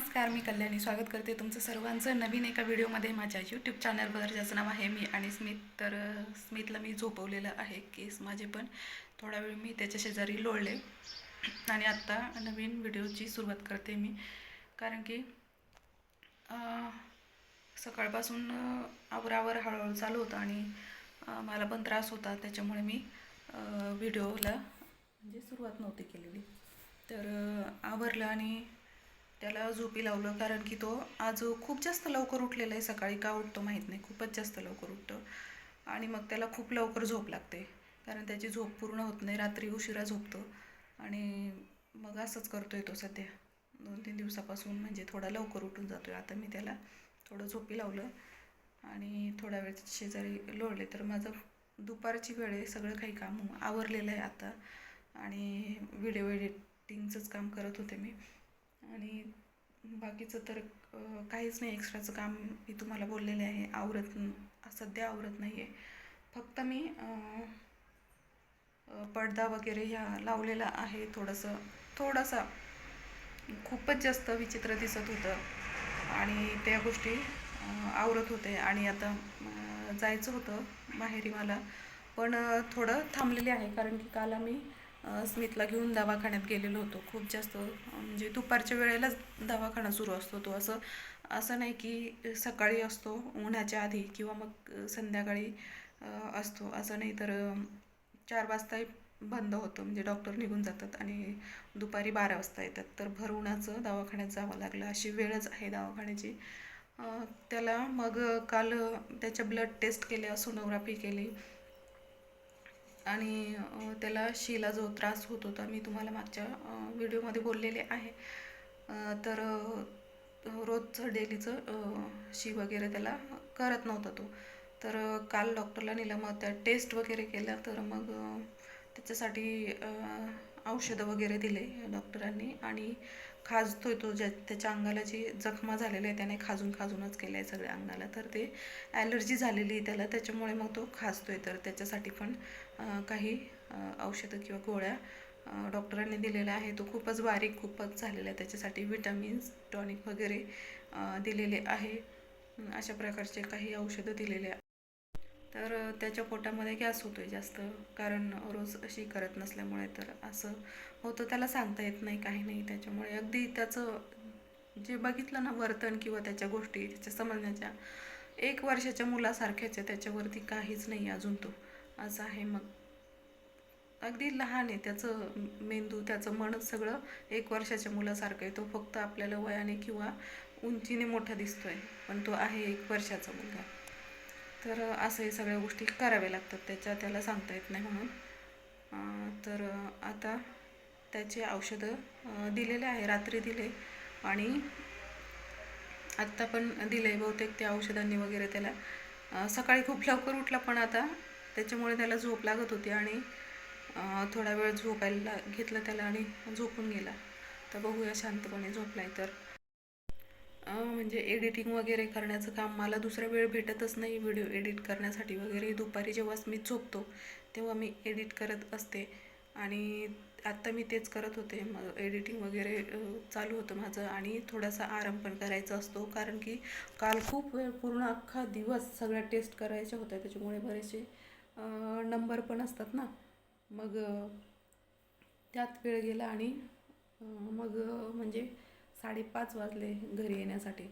नमस्कार, मी कल्याणी स्वागत करते तुमचं सर्वांचं नवीन एका व्हिडिओमध्ये माझ्या यूट्यूब चॅनलवर, ज्याचं नाव आहे मी आणि स्मित. तर स्मितला मी झोपवलेलं आहे. केस माझे पण थोडा वेळ मी त्याच्या शेजारी लोळले आणि आत्ता नवीन व्हिडिओची सुरुवात करते मी. कारण की सकाळपासून आवरावर हळूहळू चालू होतं आणि मला पण त्रास होता, त्याच्यामुळे मी व्हिडिओला म्हणजे सुरुवात नव्हती केलेली. तर आवरलं आणि त्याला झोपी लावलं, कारण की तो आज खूप जास्त लवकर उठलेला आहे. सकाळी का उठतो माहीत नाही, खूपच जास्त लवकर उठतो आणि मग त्याला खूप लवकर झोप लागते, कारण त्याची झोप पूर्ण होत नाही. रात्री उशिरा झोपतो आणि मग असंच करतोय तो सध्या 2-3 दिवसापासून. म्हणजे थोडा लवकर उठून जातोय. आता मी त्याला थोडं झोपी लावलं आणि थोडा वेळ शेजारी लोळले. तर माझं दुपारची वेळ आहे, सगळं काही काम आवरलेलं आहे आता आणि व्हिडिओ एडिटिंगचंच काम करत होते मी. आणि बाकीचं तर काहीच नाही, एक्स्ट्राचं काम मी तुम्हाला बोललेले आहे. सध्या आवरत नाही आहे. फक्त मी पडदा वगैरे ह्या लावलेला आहे. थोडासा खूपच जास्त विचित्र दिसत होतं आणि त्या गोष्टी आवरत होते. आणि आता जायचं होतं माहेरी मला, पण थोडं थांबलेले आहे, कारण की काल आम्ही स्मितला घेऊन दवाखान्यात गेलेलो होतो. खूप जास्त म्हणजे दुपारच्या वेळेलाच दवाखाना सुरू असतो तो. असं नाही की सकाळी असतो उन्हाच्या आधी किंवा मग संध्याकाळी असतो, असं नाही. तर 4 वाजता बंद होतं, म्हणजे डॉक्टर निघून जातात आणि दुपारी 12 वाजता येतात. तर भर उन्हाचं दवाखान्यात जावं लागलं, अशी वेळच आहे दवाखान्याची. त्याला मग काल त्याच्या ब्लड टेस्ट केल्या, सोनोग्राफी केली आणि त्याला शिला जो त्रास होत होता, मी तुम्हाला मागच्या व्हिडिओमध्ये बोललेले आहे. तर रोजचं डेलीचं शी वगैरे त्याला करत नव्हता तो. तर काल डॉक्टरला नेलं, मग त्या टेस्ट वगैरे केल्या. तर मग त्याच्यासाठी औषधं वगैरे दिले डॉक्टरांनी आणि खाजतोय तो. त्याच्या अंगाला जी जखमा झालेली आहे त्याने खाजूनच केलं आहे सगळ्या अंगाला. तर ते ॲलर्जी झालेली आहे त्याला, त्याच्यामुळे मग तो खाजतोय. तर त्याच्यासाठी पण काही औषधं किंवा गोळ्या डॉक्टरांनी दिलेल्या आहे. तो खूपच बारीक खूपच झालेला आहे, त्याच्यासाठी विटॅमिन्स टॉनिक वगैरे दिलेले आहे. अशा प्रकारचे काही औषधं दिलेले आहे. तर त्याच्या पोटामध्ये गॅस होतो आहे जास्त, कारण रोज अशी करत नसल्यामुळे. तर असं होतं, त्याला सांगता येत नाही काही नाही. त्याच्यामुळे अगदी त्याचं जे बघितलं ना वर्तन किंवा त्याच्या गोष्टी त्याच्या समजण्याच्या 1 वर्षाच्या मुलासारख्याच आहे, त्याच्यावरती काहीच नाही अजून. तो असं आहे. मग अगदी लहान आहे त्याचं मेंदू, त्याचं मनच सगळं 1 वर्षाच्या मुलासारखं आहे. तो फक्त आपल्याला वयाने किंवा उंचीने मोठा दिसतोय, पण तो आहे 1 वर्षाचा मुलगा. तर असं हे सगळ्या गोष्टी कराव्या लागतात त्याला सांगता येत नाही म्हणून. तर आता त्याचे औषधं दिलेले आहे, रात्री दिले आणि आत्ता पण दिले बहुतेक. त्या औषधांनी वगैरे त्याला सकाळी खूप लवकर उठला, पण आता त्याच्यामुळे त्याला झोप लागत होती आणि थोडा वेळ झोपायला घेतलं त्याला आणि झोपून गेला. तर बघूया, शांतपणे झोपलाय तर. म्हणजे एडिटिंग वगैरे करण्याचं काम मला दुसरा वेळ भेटतच नाही व्हिडिओ एडिट करण्यासाठी वगैरे. दुपारी जेव्हा मी झोपतो तेव्हा मी एडिट करत असते आणि आत्ता मी तेच करत होते. मग एडिटिंग वगैरे चालू होतं माझं आणि थोडासा आराम पण करायचा असतो, कारण की काल खूप वेळ, पूर्ण अख्खा दिवस सगळ्या टेस्ट करायच्या होत्या, त्याच्यामुळे बरेचसे नंबर पण असतात ना. मग त्यात वेळ गेला आणि मग म्हणजे 5:30 वाजले घरी येण्यासाठी.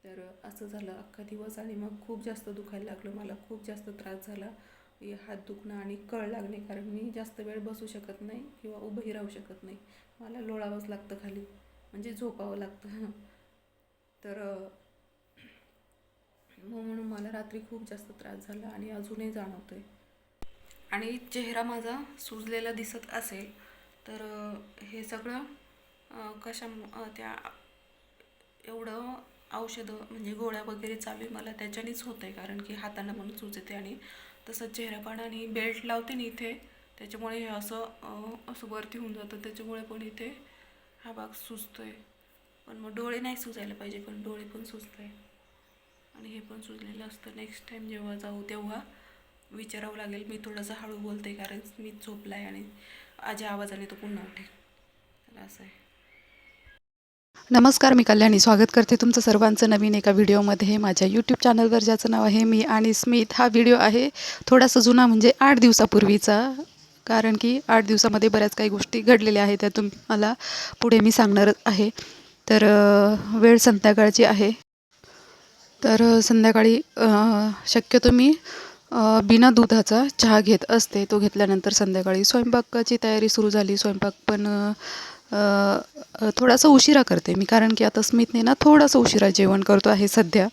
तर असं झालं अख्खा दिवस आणि मग खूप जास्त दुखायला लागलं मला, खूप जास्त त्रास झाला. हात दुखणं आणि कळ लागणे, कारण मी जास्त वेळ बसू शकत नाही किंवा उभंही राहू शकत नाही. मला लोळावंच लागतं खाली, म्हणजे झोपावं लागतं. तर म्हणून मला रात्री खूप जास्त त्रास झाला आणि अजूनही जाणवतोय. आणि चेहरा माझा सुजलेला दिसत असेल तर हे सगळं त्या एवढं औषधं म्हणजे गोळ्या वगैरे चालू आहे मला त्याच्यानेच होतं आहे, कारण की हातांना पण सूज येते आणि तसंच चेहरा पण. आणि बेल्ट लावते ना इथे, त्याच्यामुळे हे असं वरती होऊन जातं, त्याच्यामुळे पण इथे हा भाग सुजतो आहे. पण मग डोळे नाही सुजायला पाहिजे, पण डोळे पण सुजत आहे आणि हे पण सुजलेलं असतं. नेक्स्ट टाईम जेव्हा जाऊ तेव्हा विचारावं लागेल. मी थोडंसं हळू बोलते, कारण मी झोपला आहे आणि आवाजाने तो पुन्हा उठेल. तर असं आहे. नमस्कार, मी कल्याणी स्वागत करते तुमचं सर्वांचं नवीन एका व्हिडिओमध्ये माझ्या यूट्यूब चॅनलवर, ज्याचं नाव आहे मी आणि स्मित. हा व्हिडिओ आहे थोडासा जुना, म्हणजे 8 दिवसापूर्वीचा, कारण की 8 दिवसामध्ये बऱ्याच काही गोष्टी घडलेल्या आहेत, त्या तुम्हाला पुढे मी सांगणार आहे. तर वेळ संध्याकाळची आहे. तर संध्याकाळी शक्यतो मी बिना दुधाचा चहा घेत असते. तो घेतल्यानंतर संध्याकाळी स्वयंपाकाची तयारी सुरू झाली. स्वयंपाक पण थोडासा उशिरा करते मी, कारण की आता स्मितने ना थोडासा उशिरा जेवण करतो आहे सध्या.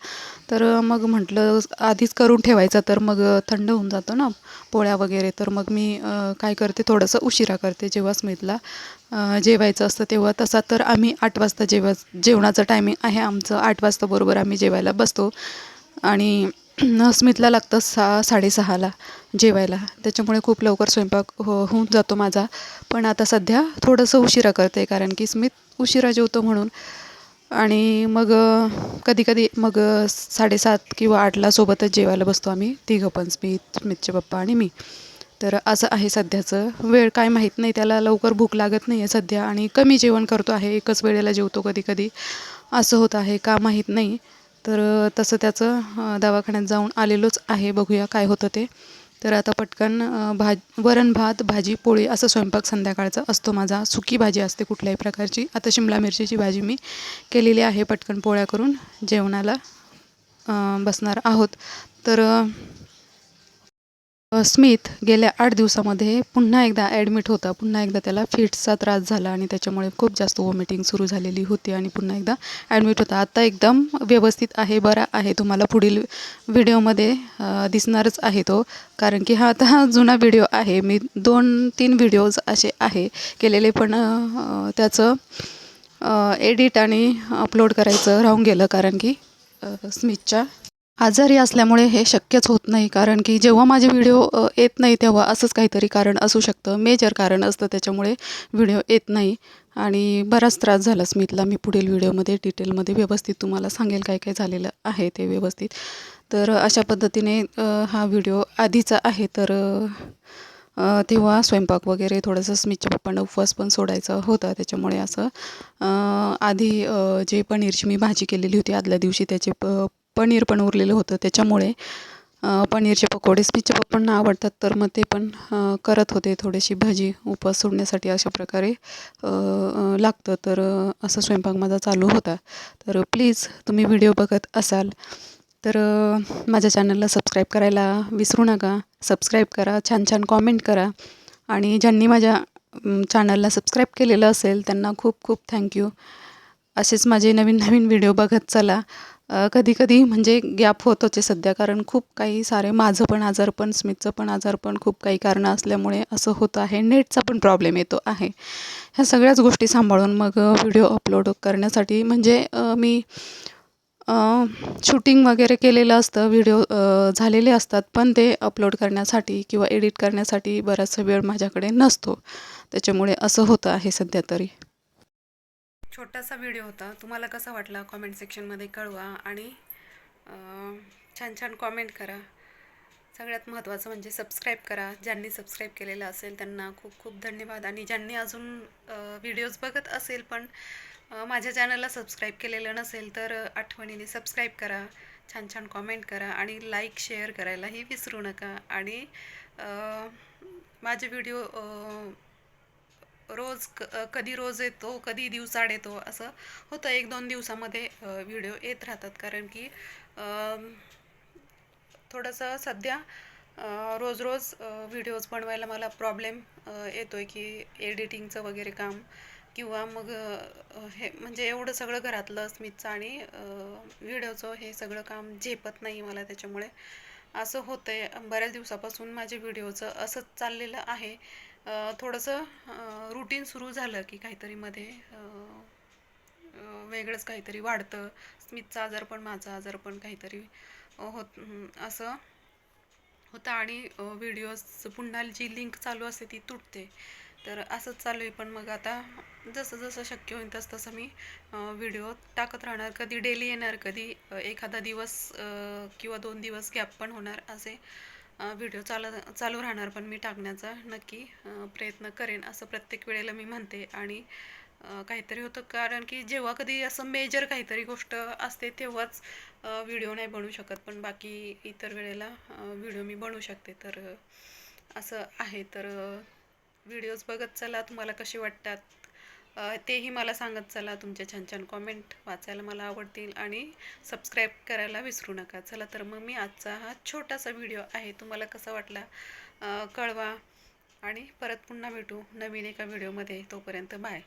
तर मग म्हटलं आधीच करून ठेवायचा, तर मग थंड होऊन जातं ना पोळ्या वगैरे. तर मग मी काय करते, थोडंसं उशिरा करते जेव्हा स्मितला जेवायचं असतं तेव्हा. तसा तर आम्ही 8 वाजता जेवणाचं टायमिंग आहे आमचं. 8 वाजता बरोबर आम्ही जेवायला बसतो आणि स्मितला लागतं 6-6:30ला जेवायला. त्याच्यामुळे खूप लवकर स्वयंपाक होऊन जातो माझा. पण आता सध्या थोडंसं उशिरा करते, कारण की स्मित उशिरा जेवतो म्हणून. आणि मग कधी-कधी मग 7:30 किंवा 8ला सोबतच जेवायला बसतो आम्ही तिघं पण, स्मितचे पप्पा आणि मी. तर असं आहे सध्याचं. वेळ काय माहीत नाही, त्याला लवकर भूक लागत नाही आहे सध्या आणि कमी जेवण करतो आहे. एकच वेळेला जेवतो कधी-कधी. असं होत आहे का माहीत नाही. तर तसं त्याचं दवाखान्यात जाऊन आलेलोच आहे. बघूया काय होतं ते. तर आता पटकन वरण भात भाजी पोळी असं स्वयंपाक संध्याकाळचा असतो माझा. सुकी भाजी असते कुठल्याही प्रकारची. आता शिमला मिरचीची भाजी मी केलेली आहे. पटकन पोळ्या करून जेवणाला बसणार आहोत. तर स्मित गेल्या 8 दिवसामध्ये पुन्हा एकदा ॲडमिट होता. पुन्हा एकदा त्याला फिट्सचा त्रास झाला आणि त्याच्यामुळे खूप जास्त वॉमिटिंग सुरू झालेली होती आणि पुन्हा एकदा ॲडमिट होता. आता एकदम व्यवस्थित आहे, बरा आहे. तुम्हाला पुढील व्हिडिओमध्ये दिसणारच आहे तो, कारण की हा आता जुना व्हिडिओ आहे. मी 2-3 व्हिडिओज असे आहे केलेले, पण त्याचं एडिट आणि अपलोड करायचं राहून गेलं, कारण की स्मितच्या आजारी असल्यामुळे हे शक्यच होत नाही. कारण की जेव्हा माझे व्हिडिओ येत नाही तेव्हा असंच काहीतरी कारण असू शकतं, मेजर कारण असतं, त्याच्यामुळे व्हिडिओ येत नाही. आणि बराच त्रास झाला स्मितला. मी पुढील व्हिडिओमध्ये डिटेलमध्ये व्यवस्थित तुम्हाला सांगेल काय काय झालेलं आहे ते व्यवस्थित. तर अशा पद्धतीने हा व्हिडिओ आधीचा आहे. तर तेव्हा स्वयंपाक वगैरे थोडंसं स्मितच्या पप्पांना उपवास पण सोडायचा होता, त्याच्यामुळे असं आधी जे पनीरची मी भाजी केलेली होती आदल्या दिवशी, त्याचे पनीर पण उरलेलं होतं, त्याच्यामुळे पनीरचे पकोडे स्मितच्या पप्पांना आवडतात, तर मग ते पण करत होते. थोडीशी भाजी उपवास सोडण्यासाठी अशा प्रकारे लागतं. तर असा स्वयंपाक माझा चालू होता. तर प्लीज तुम्ही व्हिडिओ बघत असाल तर माझ्या चॅनलला सबस्क्राईब करायला विसरू नका. सबस्क्राईब करा, छान छान कॉमेंट करा. आणि ज्यांनी माझ्या चॅनलला सबस्क्राईब केलेलं असेल त्यांना खूप खूप थँक्यू. असेच माझे नवीन नवीन व्हिडिओ बघत चला. कधी-कधी म्हणजे गॅप होत होते सध्या, कारण खूप काही सारे माझं पण आजारपण, स्मितचं पण आजारपण, खूप काही कारणं असल्यामुळे असं होतं आहे. नेटचा पण प्रॉब्लेम येतो आहे. ह्या सगळ्याच गोष्टी सांभाळून मग व्हिडिओ अपलोड करण्यासाठी, म्हणजे मी शूटिंग वगैरे केलेलं असतं, व्हिडिओ झालेले असतात, पण ते अपलोड करण्यासाठी किंवा एडिट करण्यासाठी बराचसा वेळ माझ्याकडे नसतो. त्याच्यामुळे असं होतं आहे सध्या तरी. छोटासा व्हिडिओ होता. तुम्हाला कसा वाटला कॉमेंट सेक्शनमध्ये कळवा आणि छान छान कॉमेंट करा. सगळ्यात महत्त्वाचं म्हणजे सबस्क्राईब करा. ज्यांनी सबस्क्राईब केलेलं असेल त्यांना खूप खूप धन्यवाद. आणि ज्यांनी अजून व्हिडिओज बघत असेल पण माझ्या चॅनलला सबस्क्राईब केलेलं नसेल तर आठवणीने सबस्क्राईब करा. छान छान कॉमेंट करा आणि लाईक शेअर करायलाही विसरू नका. आणि माझे व्हिडिओ कधी रोज येतो, कधी दिवसाआड येतो, असं होतं. 1-2 दिवसामध्ये व्हिडिओ येत राहतात, कारण की थोडंसं सध्या रोज रोज व्हिडिओज बनवायला मला प्रॉब्लेम येतो आहे, की एडिटिंगचं वगैरे काम, किंवा मग हे म्हणजे एवढं सगळं घरातलं स्मितचं आणि व्हिडिओचं हे सगळं काम झेपत नाही मला. त्याच्यामुळे असं होतं आहे. बऱ्याच दिवसापासून माझे व्हिडिओचं असंच चाललेलं आहे. थोडंसं रुटीन सुरू झालं की काहीतरी मध्ये वेगळंच काहीतरी वाढतं. स्मितचा आजार पण माझा आजार पण काहीतरी असं होतं. आणि व्हिडिओज पुन्हा जी लिंक चालू असते ती तुटते. तर असंच चालू आहे. पण मग आता जसं जसं शक्य होईल तसं तसं मी व्हिडिओ टाकत राहणार. कधी डेली येणार, कधी एखादा दिवस किंवा 2 दिवस गॅप पण होणार. असे व्हिडिओ चालू राहणार. पण मी टाकण्याचा नक्की प्रयत्न करेन, असं प्रत्येक वेळेला मी म्हणते. आणि काहीतरी होतं, कारण की जेव्हा कधी असं मेजर काहीतरी गोष्ट असते तेव्हाच व्हिडिओ नाही बनवू शकत, पण बाकी इतर वेळेला व्हिडिओ मी बनवू शकते. तर असं आहे. तर व्हिडिओज बघत चला, तुम्हाला कसे वाटतात तेही मला सांगत चला. तुमचे छान छान कॉमेंट वाचायला मला आवडतील आणि सबस्क्राईब करायला विसरू नका. चला तर मग मी आजचा हा छोटासा व्हिडिओ आहे, तुम्हाला कसा वाटला कळवा आणि परत पुन्हा भेटू नवीन एका व्हिडिओमध्ये. तोपर्यंत बाय.